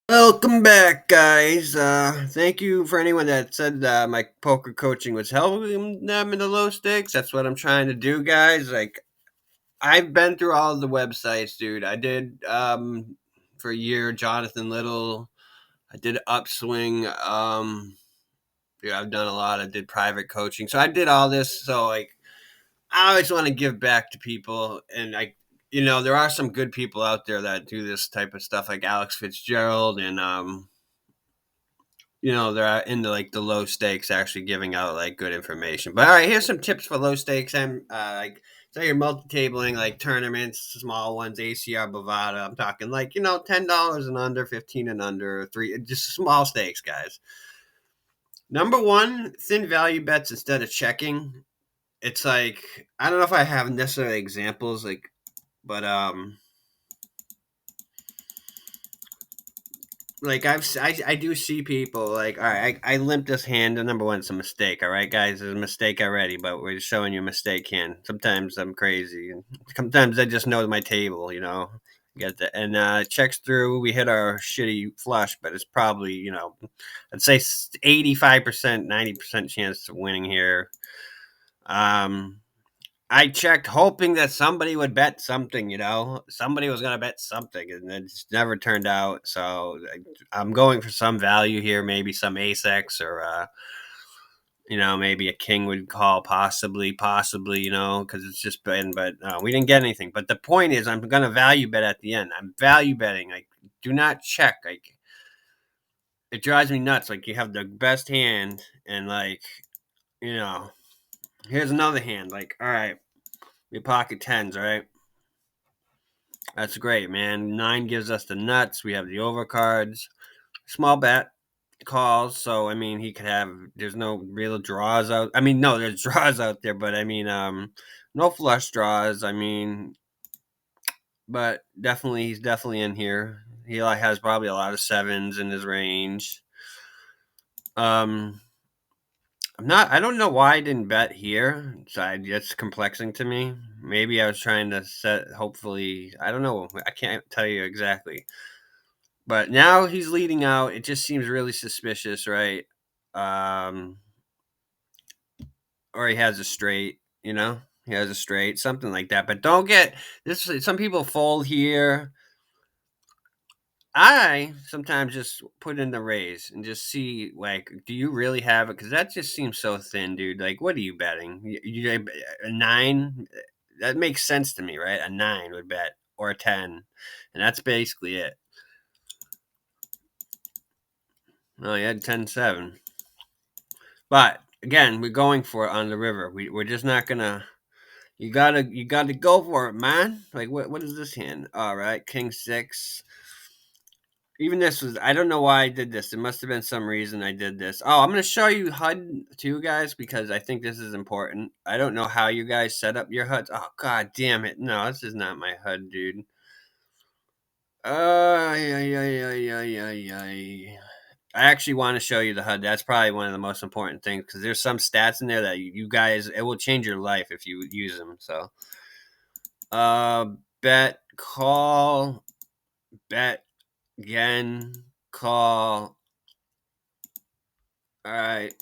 Welcome back, guys. Thank you for anyone that said my poker coaching was helping them in the low stakes. That's what I'm trying to do, guys. Like, I've been through all of the websites, dude. I did for a year, Jonathan Little. I did Upswing. Yeah, I've done a lot. I did private coaching, so I did all this. So like, I always want to give back to people, and there are some good people out there that do this type of stuff, like Alex Fitzgerald and they're into like the low stakes, actually giving out like good information. But all right, here's some tips for low stakes. And like, say you're multi-tabling like tournaments, small ones, ACR, Bovada. I'm talking like $10 and under, 15 and under, three, just small stakes, guys. Number one, thin value bets instead of checking. It's like, I don't know if I have necessarily examples, like, but like I do see people like, all right, I limp this hand. And number one, it's a mistake. All right, guys, it's a mistake already, but we're just showing you a mistake hand. Sometimes I'm crazy, and sometimes I just know my table. Get that, and checks through. We hit our shitty flush, but it's probably I'd say 85%, 90% chance of winning here. Um, I checked hoping that somebody would bet something, somebody was going to bet something, and it just never turned out. So I'm going for some value here, maybe some ace X or, maybe a king would call, possibly, because it's just been, but we didn't get anything. But the point is, I'm going to value bet at the end. I'm value betting. Like, do not check. Like, it drives me nuts. Like, you have the best hand, and like, you know, here's another hand. Like, all right, we pocket tens, all right? That's great, man. Nine gives us the nuts. We have the overcards. Small bet calls. So I mean, he could have. There's no real draws out. I mean, no, there's draws out there, but I mean, no flush draws. I mean, but definitely, he's definitely in here. He like has probably a lot of sevens in his range. Um, I'm not. I don't know why I didn't bet here. It's complexing to me. Maybe I was trying to set. Hopefully, I don't know. I can't tell you exactly. But now he's leading out. It just seems really suspicious, right? Um, or he has a straight, he has a straight, something like that. But don't get this. Some people fold here. I sometimes just put in the raise and just see, like, do you really have it? Because that just seems so thin, dude. Like, what are you betting? A nine? That makes sense to me, right? A nine would bet, or a 10. And that's basically it. Oh, you had 10-7. But again, we're going for it on the river. We're just not gonna. You gotta go for it, man. Like, what is this hand? All right, King six. Even this was, I don't know why I did this. There must have been some reason I did this. Oh, I'm gonna show you HUD too, guys, because I think this is important. I don't know how you guys set up your HUDs. Oh, god damn it! No, this is not my HUD, dude. Yeah, yeah, yeah, yeah, yeah, yeah. I actually want to show you the HUD. That's probably one of the most important things, because there's some stats in there that you guys, it will change your life if you use them. So, bet, call, bet again, call. All right.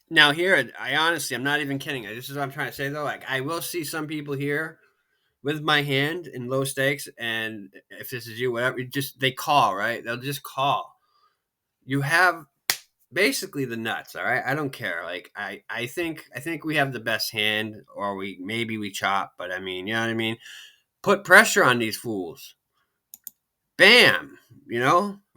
Now here, I honestly, I'm not even kidding. This is what I'm trying to say though. Like, I will see some people here with my hand in low stakes, and if this is you, whatever, just they call, right? They'll just call. You have basically the nuts. All right, I don't care. Like, I think we have the best hand, or we chop, but I mean, you know what I mean. Put pressure on these fools. Bam.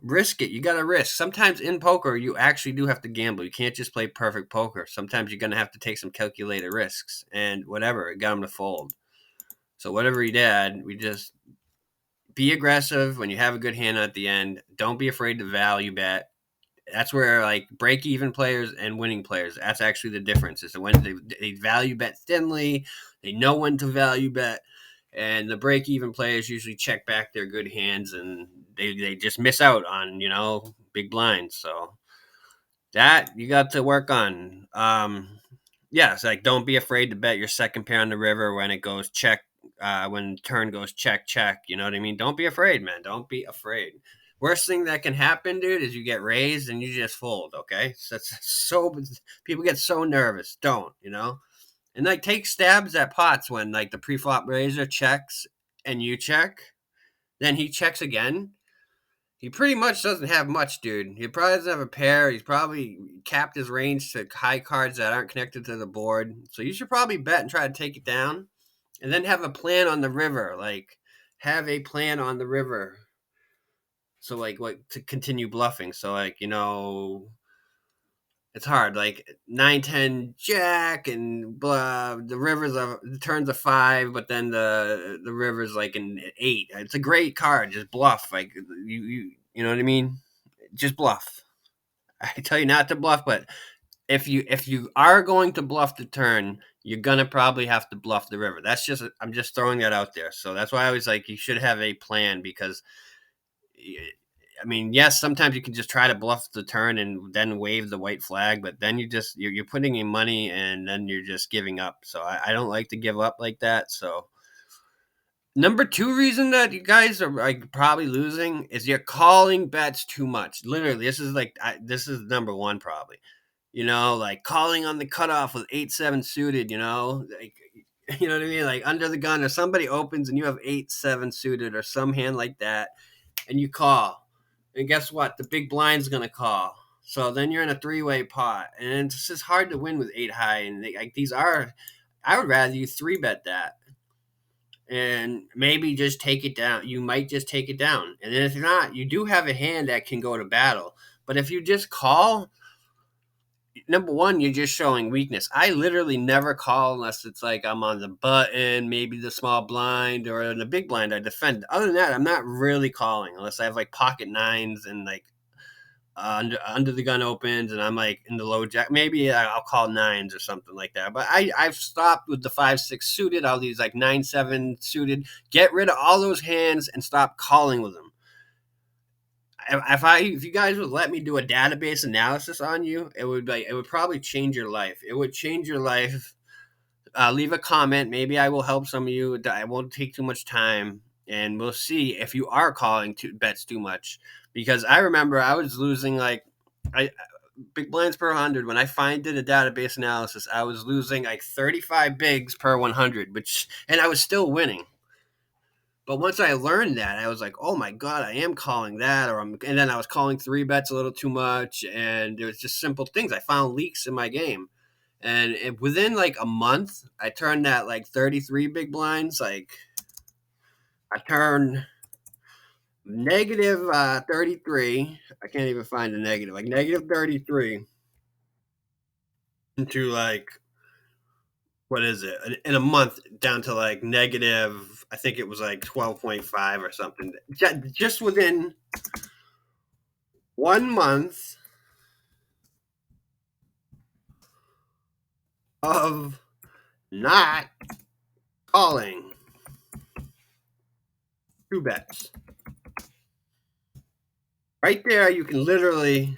Risk it. You got to risk. Sometimes in poker, you actually do have to gamble. You can't just play perfect poker. Sometimes you're going to have to take some calculated risks, and whatever, it got him to fold. So whatever he did, we just be aggressive when you have a good hand at the end. Don't be afraid to value bet. That's where, like, break even players and winning players, that's actually the difference. Is when they value bet thinly, they know when to value bet, and the break even players usually check back their good hands, and they just miss out on big blinds. So that you got to work on. Yeah, it's like, don't be afraid to bet your second pair on the river when it goes check. when turn goes check check. You know what I mean? Don't be afraid, man. Don't be afraid. Worst thing that can happen, dude, is you get raised and you just fold. Okay, so that's so people get so nervous. Don't you know? And like take stabs at pots when like the pre-flop raiser checks and you check, then he checks again. He pretty much doesn't have much, dude. He probably doesn't have a pair. He's probably capped his range to high cards that aren't connected to the board. So you should probably bet and try to take it down. And then have a plan on the river. Like, have a plan on the river. So, like, what to continue bluffing. So, like, it's hard. Like 9, 10, Jack, and blah. The turns a 5, but then the river's like an 8. It's a great card. Just bluff. Like you know what I mean. Just bluff. I tell you not to bluff, but if you are going to bluff the turn, you're gonna probably have to bluff the river. I'm just throwing that out there. So that's why I was like, you should have a plan because I mean, yes, sometimes you can just try to bluff the turn and then wave the white flag, but then you're putting in money and then you're just giving up. So I don't like to give up like that. So number two reason that you guys are like probably losing is you're calling bets too much. Literally, this is number one probably. Like calling on the cutoff with 8-7 suited. Like you know what I mean, like under the gun, or somebody opens and you have 8-7 suited or some hand like that, and you call. And guess what? The big blind's gonna call. So then you're in a three-way pot, and it's just hard to win with 8 high. And I would rather you three bet that, and maybe just take it down. You might just take it down, and then if not, you do have a hand that can go to battle. But if you just call, number one, you're just showing weakness. I literally never call unless it's like I'm on the button, maybe the small blind, or in the big blind I defend. Other than that, I'm not really calling unless I have like pocket nines and like under the gun opens and I'm like in the low jack. Maybe I'll call nines or something like that. But I've stopped with the 5-6 suited, all these like 9-7 suited. Get rid of all those hands and stop calling with them. If you guys would let me do a database analysis on you, it would probably change your life. It would change your life. Leave a comment. Maybe I will help some of you. I won't take too much time, and we'll see if you are calling bets too much. Because I remember I was losing I big blinds per 100. When I did a database analysis, I was losing like 35 bigs per 100, and I was still winning. But once I learned that, I was like, "Oh my god, I am calling that," and then I was calling three bets a little too much, and it was just simple things. I found leaks in my game, and within like a month, I turned that like 33 big blinds. Like I turned negative 33. I can't even find a negative. Like negative 33 into like what is it in a month down to like negative. I think it was like 12.5 or something. Just within 1 month of not calling two bets. Right there, you can literally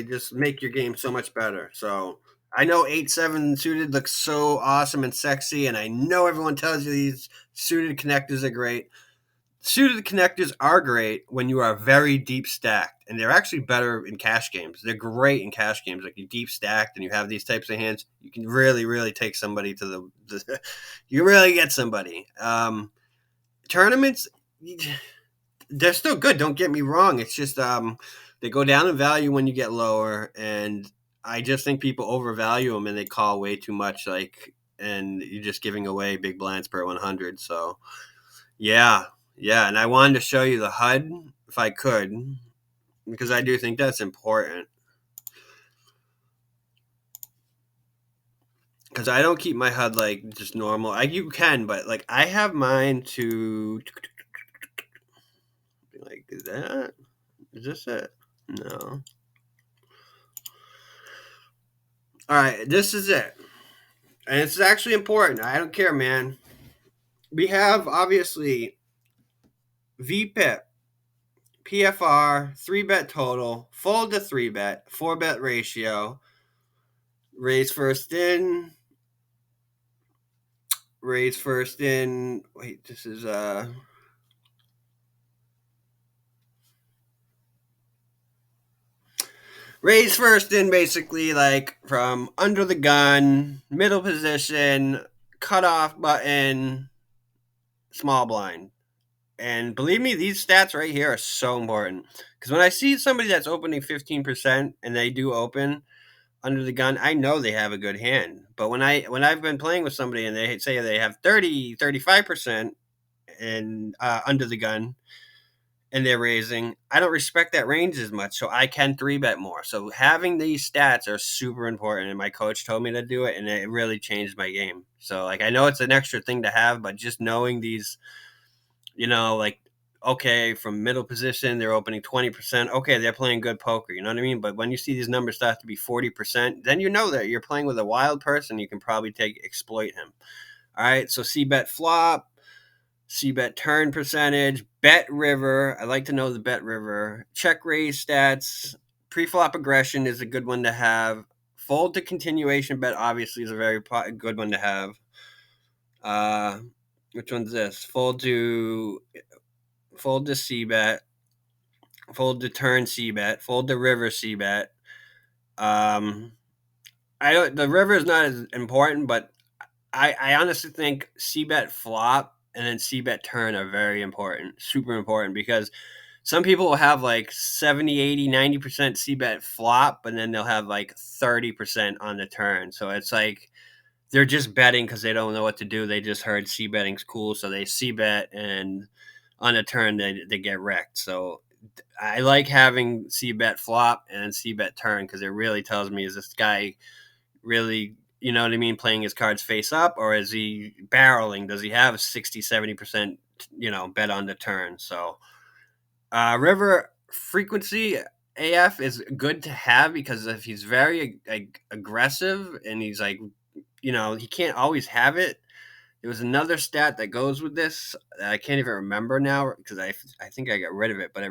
just make your game so much better. So I know 8-7 suited looks so awesome and sexy, and I know everyone tells you these suited connectors are great. Suited connectors are great when you are very deep stacked, and they're actually better in cash games. They're great in cash games. Like you're deep stacked and you have these types of hands, you can really, really take somebody to the you really get somebody. Tournaments, they're still good. Don't get me wrong. It's just they go down in value when you get lower, and I just think people overvalue them and they call way too much. And you're just giving away big blinds per 100. So yeah, yeah. And I wanted to show you the HUD if I could, because I do think that's important. Because I don't keep my HUD like just normal. You can, but like I have mine to like that. Is this it? No. All right, this is it. And it's actually important. I don't care, man. We have obviously VPIP, PFR, 3-bet total, fold to 3-bet, 4-bet ratio, raise first in, Raise first in. Wait, this is raise first in basically like from under the gun, middle position, cutoff button, small blind. And believe me, these stats right here are so important because when I see somebody that's opening 15% and they do open under the gun, I know they have a good hand. But when I've been playing with somebody and they say they have 35% and under the gun and they're raising, I don't respect that range as much, so I can three bet more. So having these stats are super important, and my coach told me to do it, and it really changed my game. So like I know it's an extra thing to have, but just knowing these, like okay, from middle position they're opening 20%. Okay, they're playing good poker. You know what I mean? But when you see these numbers start to be 40%, then you know that you're playing with a wild person. You can probably exploit him. All right, so C bet flop. See bet turn percentage, bet river. I like to know the bet river. Check raise stats. Pre-flop aggression is a good one to have. Fold to continuation bet obviously is a very good one to have. Uh, which one's this? Fold to C bet. Fold to turn C bet. Fold to river C bet. Um, I don't. The river is not as important, but I honestly think C bet flop and then C bet turn are very important, super important, because some people will have like 70, 80, 90% C bet flop, and then they'll have like 30% on the turn. So it's like they're just betting because they don't know what to do. They just heard C betting's cool, so they C bet, and on the turn they get wrecked. So I like having C bet flop and C bet turn because it really tells me, is this guy really, you know what I mean, playing his cards face up, or is he barreling? Does he have 60, 70%, bet on the turn? So river frequency AF is good to have because if he's very aggressive and he's like, he can't always have it. There was another stat that goes with this that I can't even remember now because I think I got rid of it, but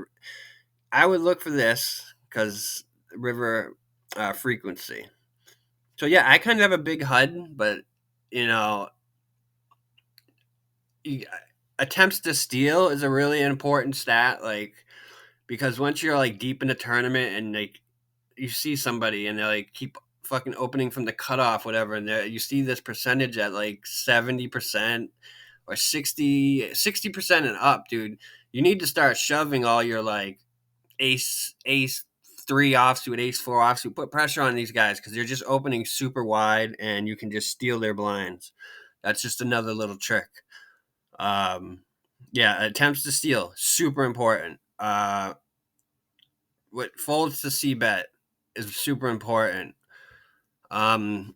I would look for this because river frequency. So yeah, I kind of have a big HUD, but you know, you- attempts to steal is a really important stat. Like because once you're like deep in the tournament and like you see somebody and they like keep fucking opening from the cutoff, whatever, and you see this percentage at like 70% or 60% and up, dude. You need to start shoving all your like ace three offsuit, ace four offsuit. Put pressure on these guys because they're just opening super wide, and you can just steal their blinds. That's just another little trick. Um, yeah, attempts to steal, super important. What folds to C bet is super important. Um,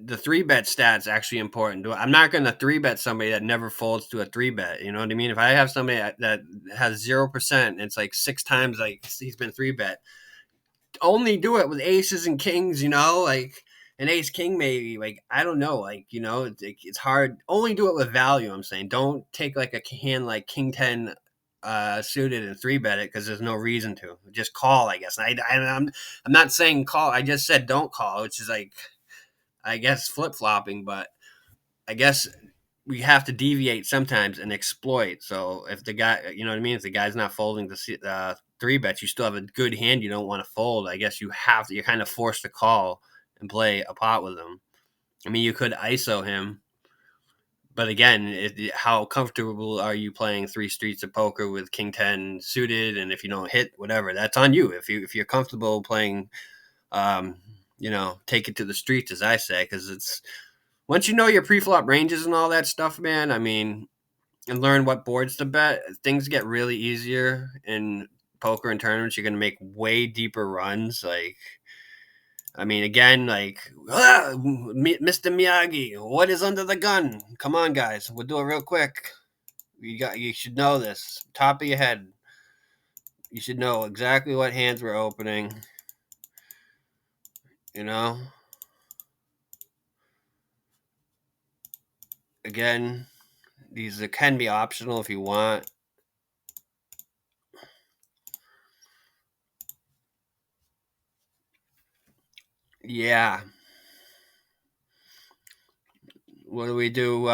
the three bet stats actually important. I'm not going to three bet somebody that never folds to a three bet. You know what I mean? If I have somebody that has 0%, it's like six times like he's been three bet. Only do it with aces and kings. Like an ace king maybe. Like I don't know. Like it's hard. Only do it with value. I'm saying don't take like a hand like king 10 suited and three bet it because there's no reason to. Just call, I guess. I'm not saying call. I just said don't call, which is like I guess flip flopping, but I guess we have to deviate sometimes and exploit. So if the guy, you know what I mean, if the guy's not folding the three bets, you still have a good hand. You don't want to fold. I guess you have to. You're kind of forced to call and play a pot with him. I mean, you could ISO him, but again, how comfortable are you playing three streets of poker with King 10 suited? And if you don't hit, whatever, that's on you. If you're comfortable playing, um, take it to the streets, as I say, because it's once you know your pre-flop ranges and all that stuff, man. I mean, and learn what boards to bet, things get really easier in poker and tournaments. You're gonna make way deeper runs. Like, I mean, again, like, Mr. Miyagi, what is under the gun? Come on, guys, we'll do it real quick. You should know this, top of your head. You should know exactly what hands we're opening. You know, again, these can be optional if you want. Yeah. What do we do?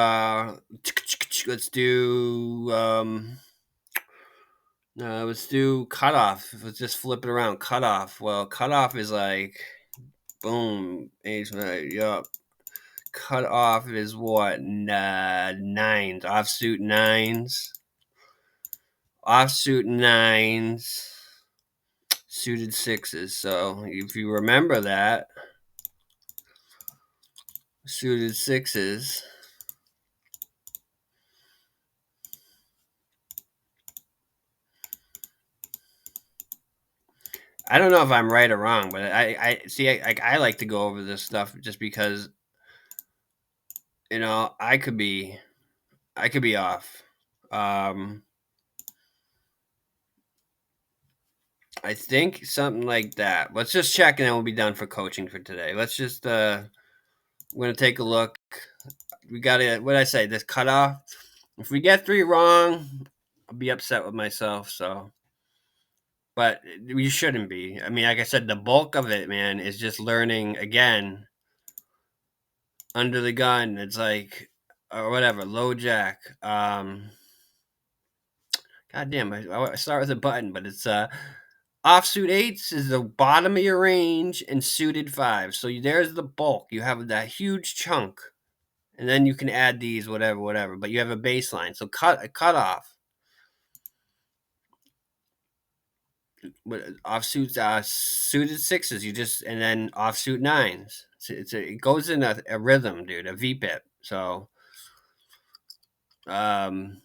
Let's do let's do cutoff. Let's just flip it around. Cutoff. Well, cutoff is like boom. Yup. Cutoff is what? Nines. Offsuit nines. Offsuit nines. Suited sixes. So if you remember that, suited sixes. I don't know if I'm right or wrong, but I see. I like to go over this stuff just because I could be off. Um, I think something like that. Let's just check, and then we'll be done for coaching for today. Let's just we're gonna take a look. We got to what did I say? This cutoff. If we get 3 wrong, I'll be upset with myself. So, but we shouldn't be. I mean, like I said, the bulk of it, man, is just learning again under the gun. It's like or whatever, low jack. God damn, I start with a button, but it's offsuit eights is the bottom of your range and suited fives. So there's the bulk. You have that huge chunk, and then you can add these whatever. But you have a baseline. So cut off. Offsuit suited sixes. You just and then offsuit nines. It goes in a rhythm, dude. A VPIP. So um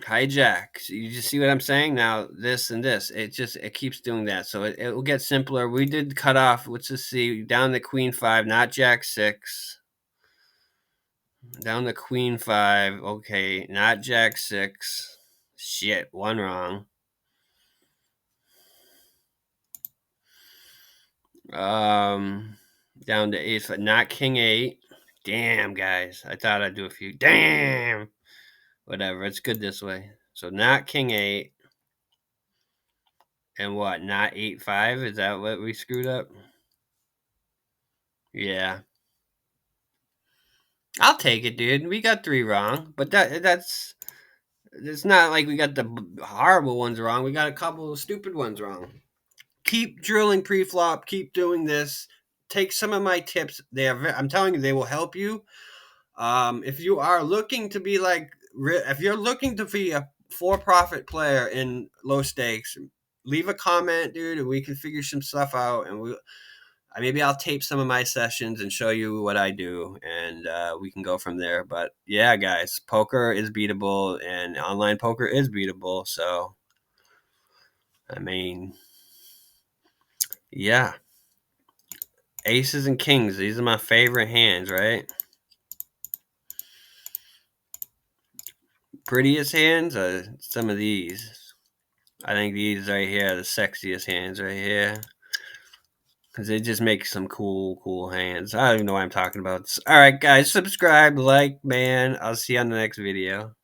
hijack. So you just see what I'm saying now. This and this. It keeps doing that. So it will get simpler. We did cut off. Let's just see down the queen five, not jack six. Down the queen five. Okay, not jack six. Shit, one wrong. Down to eight, but not king eight. Damn, guys. I thought I'd do a few. Damn. Whatever. It's good this way. So not king eight. And what? Not 8-5? Is that what we screwed up? Yeah. I'll take it, dude. We got 3 wrong, but that's it's not like we got the horrible ones wrong. We got a couple of stupid ones wrong. Keep drilling pre-flop. Keep doing this. Take some of my tips. I'm telling you, they will help you. If you are looking to be like, if you're looking to be a for-profit player in low stakes, leave a comment, dude, and we can figure some stuff out. And maybe I'll tape some of my sessions and show you what I do, and we can go from there. But yeah, guys, poker is beatable, and online poker is beatable. So, I mean, yeah, aces and kings. These are my favorite hands, right? Prettiest hands are some of these. I think these right here are the sexiest hands right here. Because they just make some cool hands. I don't even know what I'm talking about. All right, guys, subscribe, like, man. I'll see you on the next video.